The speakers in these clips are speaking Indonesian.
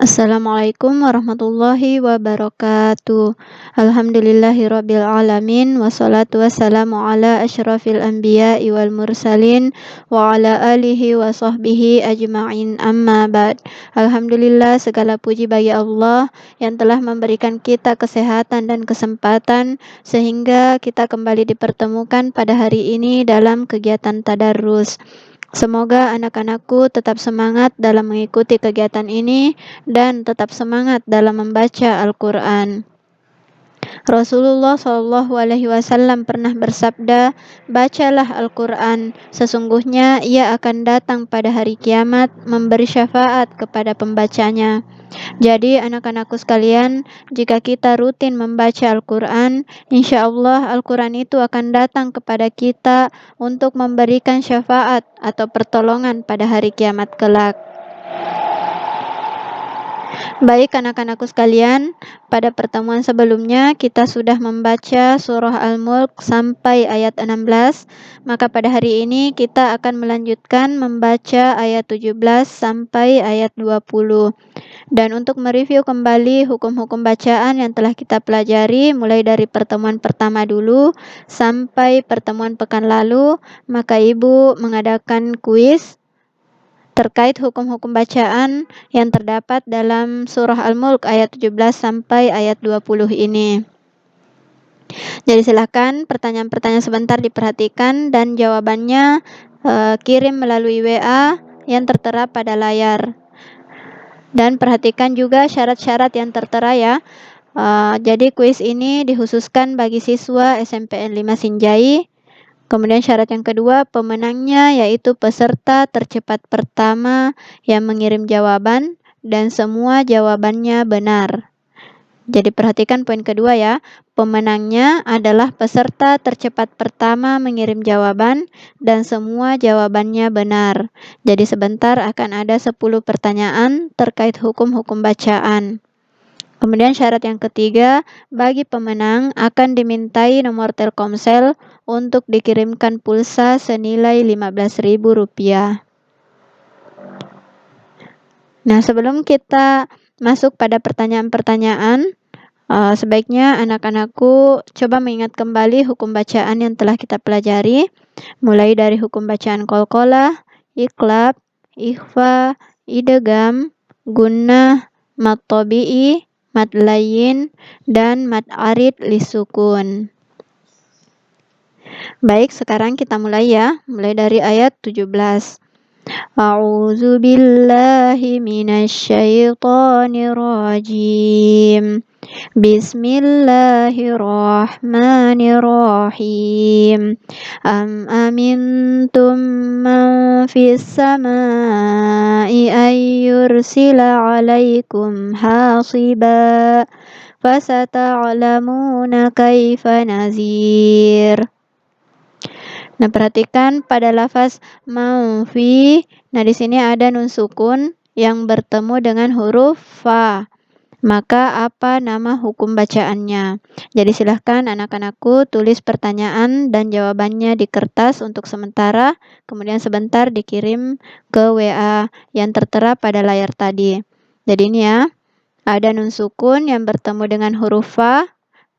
Assalamualaikum warahmatullahi wabarakatuh. Alhamdulillahirabbil alamin wassalatu wassalamu ala asyrafil anbiya'i wal mursalin wa ala alihi wa sahbihi ajma'in, amma ba'd. Alhamdulillah, segala puji bagi Allah yang telah memberikan kita kesehatan dan kesempatan sehingga kita kembali dipertemukan pada hari ini dalam kegiatan tadarrus. Semoga anak-anakku tetap semangat dalam mengikuti kegiatan ini dan tetap semangat dalam membaca Al-Quran. Rasulullah SAW pernah bersabda, "Bacalah Al-Quran, sesungguhnya ia akan datang pada hari kiamat memberi syafaat kepada pembacanya." Jadi anak-anakku sekalian, jika kita rutin membaca Al-Quran, insya Allah Al-Quran itu akan datang kepada kita untuk memberikan syafaat atau pertolongan pada hari kiamat kelak. Baik anak-anakku sekalian, pada pertemuan sebelumnya kita sudah membaca surah Al-Mulk sampai ayat 16, maka pada hari ini kita akan melanjutkan membaca ayat 17 sampai ayat 20. Dan untuk mereview kembali hukum-hukum bacaan yang telah kita pelajari mulai dari pertemuan pertama dulu sampai pertemuan pekan lalu, maka Ibu mengadakan kuis terkait hukum-hukum bacaan yang terdapat dalam surah Al-Mulk ayat 17 sampai ayat 20 ini. Jadi silakan pertanyaan-pertanyaan sebentar diperhatikan dan jawabannya kirim melalui WA yang tertera pada layar. Dan perhatikan juga syarat-syarat yang tertera ya. Jadi kuis ini dikhususkan bagi siswa SMPN 5 Sinjai. Kemudian syarat yang kedua, pemenangnya yaitu peserta tercepat pertama yang mengirim jawaban dan semua jawabannya benar. Jadi perhatikan poin kedua ya, pemenangnya adalah peserta tercepat pertama mengirim jawaban dan semua jawabannya benar. Jadi sebentar akan ada 10 pertanyaan terkait hukum-hukum bacaan. Kemudian syarat yang ketiga, bagi pemenang akan dimintai nomor Telkomsel untuk dikirimkan pulsa senilai Rp15.000. Nah, sebelum kita masuk pada pertanyaan-pertanyaan, sebaiknya anak-anakku coba mengingat kembali hukum bacaan yang telah kita pelajari, mulai dari hukum bacaan qalqalah, iqlab, ikhfa, idgham, gunnah, mad tabi'i, mad layyin, dan mad arid lisukun. Baik, sekarang kita mulai ya. Mulai dari ayat 17. A'udzu billahi minasyaitonir rajim. Bismillahirrahmanirrahim. Am amintum man fis samai ay yursila 'alaikum hasiba fasata'lamuna kaifa nazir. Nah, perhatikan pada lafaz maufi. Nah, di sini ada nun sukun yang bertemu dengan huruf fa. Maka apa nama hukum bacaannya? Jadi silahkan anak-anakku tulis pertanyaan dan jawabannya di kertas untuk sementara, kemudian sebentar dikirim ke WA yang tertera pada layar tadi. Jadi ini ya, ada nun sukun yang bertemu dengan huruf fa,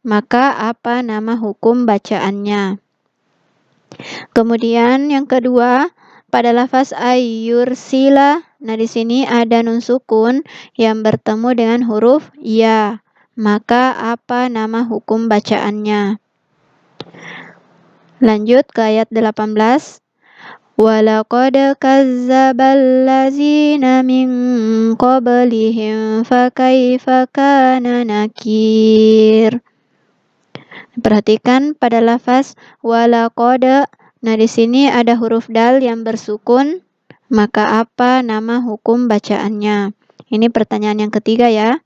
maka apa nama hukum bacaannya? Kemudian yang kedua, pada lafaz ayyursila, nah di sini ada nun sukun yang bertemu dengan huruf ya. Maka apa nama hukum bacaannya? Lanjut ke ayat 18. Walaqad kazzabal ladzina min qablihim fakaifa kana nakir. Perhatikan pada lafaz walaqad. Nah, di sini ada huruf dal yang bersukun, maka apa nama hukum bacaannya? Ini pertanyaan yang ketiga ya.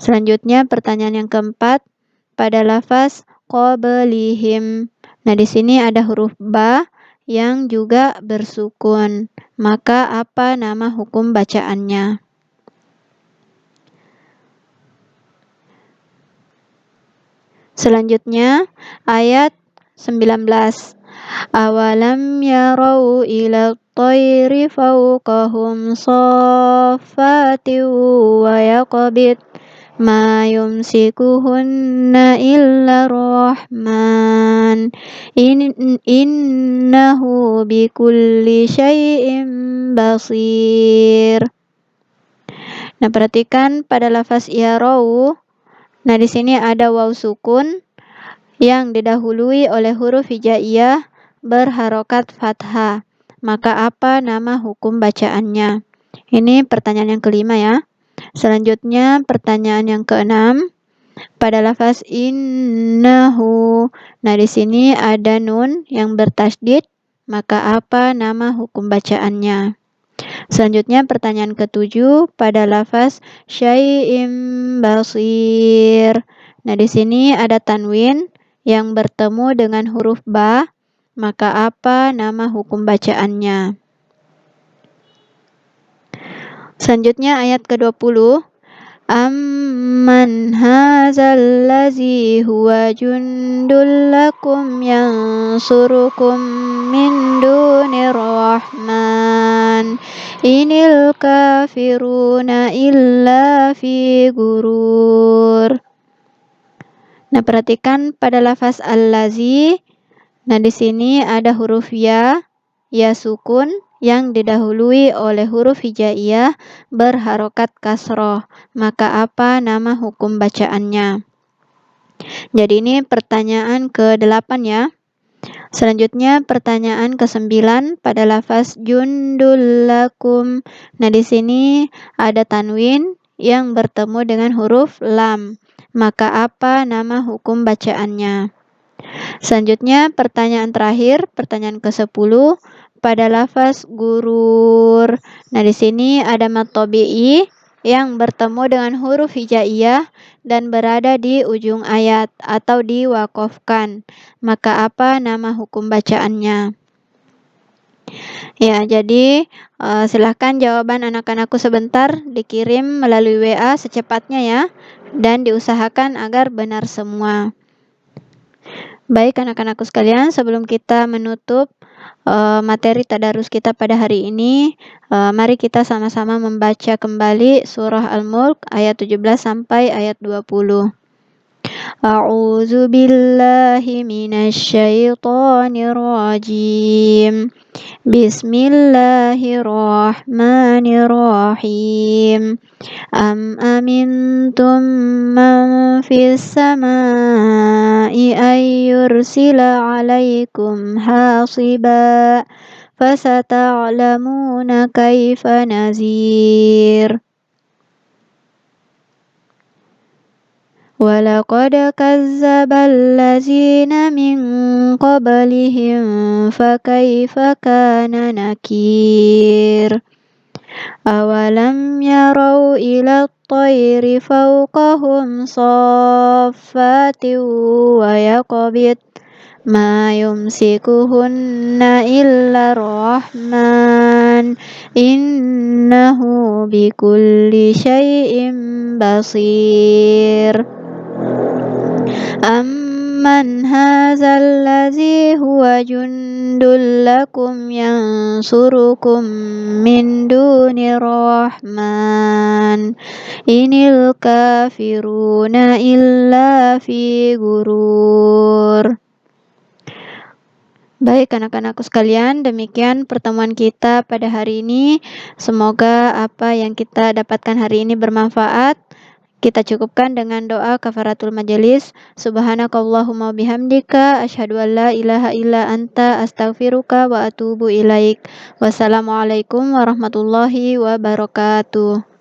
Selanjutnya pertanyaan yang keempat, pada lafaz qablihim. Nah, di sini ada huruf ba yang juga bersukun, maka apa nama hukum bacaannya? Selanjutnya ayat 19. Awalam yarau ila الطير فوقهم صافات ويقبض ما يمسكهن إلا الرحمن إنه بكل شيء basir. Nah, perhatikan pada lafaz yarau. Nah, di sini ada waw sukun yang didahului oleh huruf hijaiyah berharokat fathah. Maka apa nama hukum bacaannya? Ini pertanyaan yang kelima ya. Selanjutnya pertanyaan yang keenam pada lafaz innahu. Nah, di sini ada nun yang bertasydid. Maka apa nama hukum bacaannya? Selanjutnya pertanyaan ketujuh pada lafaz syai'im basir. Nah, di sini ada tanwin yang bertemu dengan huruf ba. Maka apa nama hukum bacaannya? Selanjutnya ayat ke-20. Amman hadzal ladzi huwa jundul lakum yansurukum min dunir rahman inil kafiruna illa fi gurur. Nah, perhatikan pada lafaz allazi. Nah, di sini ada huruf ya sukun yang didahului oleh huruf hijaiyah berharokat kasroh. Maka apa nama hukum bacaannya? Jadi ini pertanyaan ke-8 ya. Selanjutnya pertanyaan ke-9 pada lafaz jundul lakum. Nah, di sini ada tanwin yang bertemu dengan huruf lam. Maka apa nama hukum bacaannya? Selanjutnya pertanyaan terakhir, pertanyaan ke-10 pada lafaz gurur. Nah, di sini ada mad tabi'i yang bertemu dengan huruf hijaiyah dan berada di ujung ayat atau diwakofkan. Maka apa nama hukum bacaannya? Ya, jadi silahkan jawaban anak-anakku sebentar dikirim melalui WA secepatnya ya, dan diusahakan agar benar semua. Baik anak-anakku sekalian, sebelum kita menutup materi tadarus kita pada hari ini, mari kita sama-sama membaca kembali surah Al-Mulk ayat 17 sampai ayat 20. A'udzu billahi minasy syaithanir rajim. Bismillahirrahmanirrahim. Am amintum man fis samai ay yursila alaikum hasiba fasata'lamuna kaifa nazir. Walaqad kazzabal ladzina min qablihim fakaifa kana nakir. Awalam yarau ila at-tayri fawqahum saffatin wa yaqbid ma yumsikuhunna illa rahman innahu bikulli syai'in basir. Amman hadzal ladzi huwa jundul lakum yansurukum min dunir rahman inil kafiruna illa fi gurur. Baik anak-anakku sekalian, demikian pertemuan kita pada hari ini. Semoga apa yang kita dapatkan hari ini bermanfaat. Kita cukupkan dengan doa kafaratul majelis. Subhanakallahumma bihamdika asyhadu an la ilaha illa anta astaghfiruka wa atubu ilaik. Wassalamualaikum warahmatullahi wabarakatuh.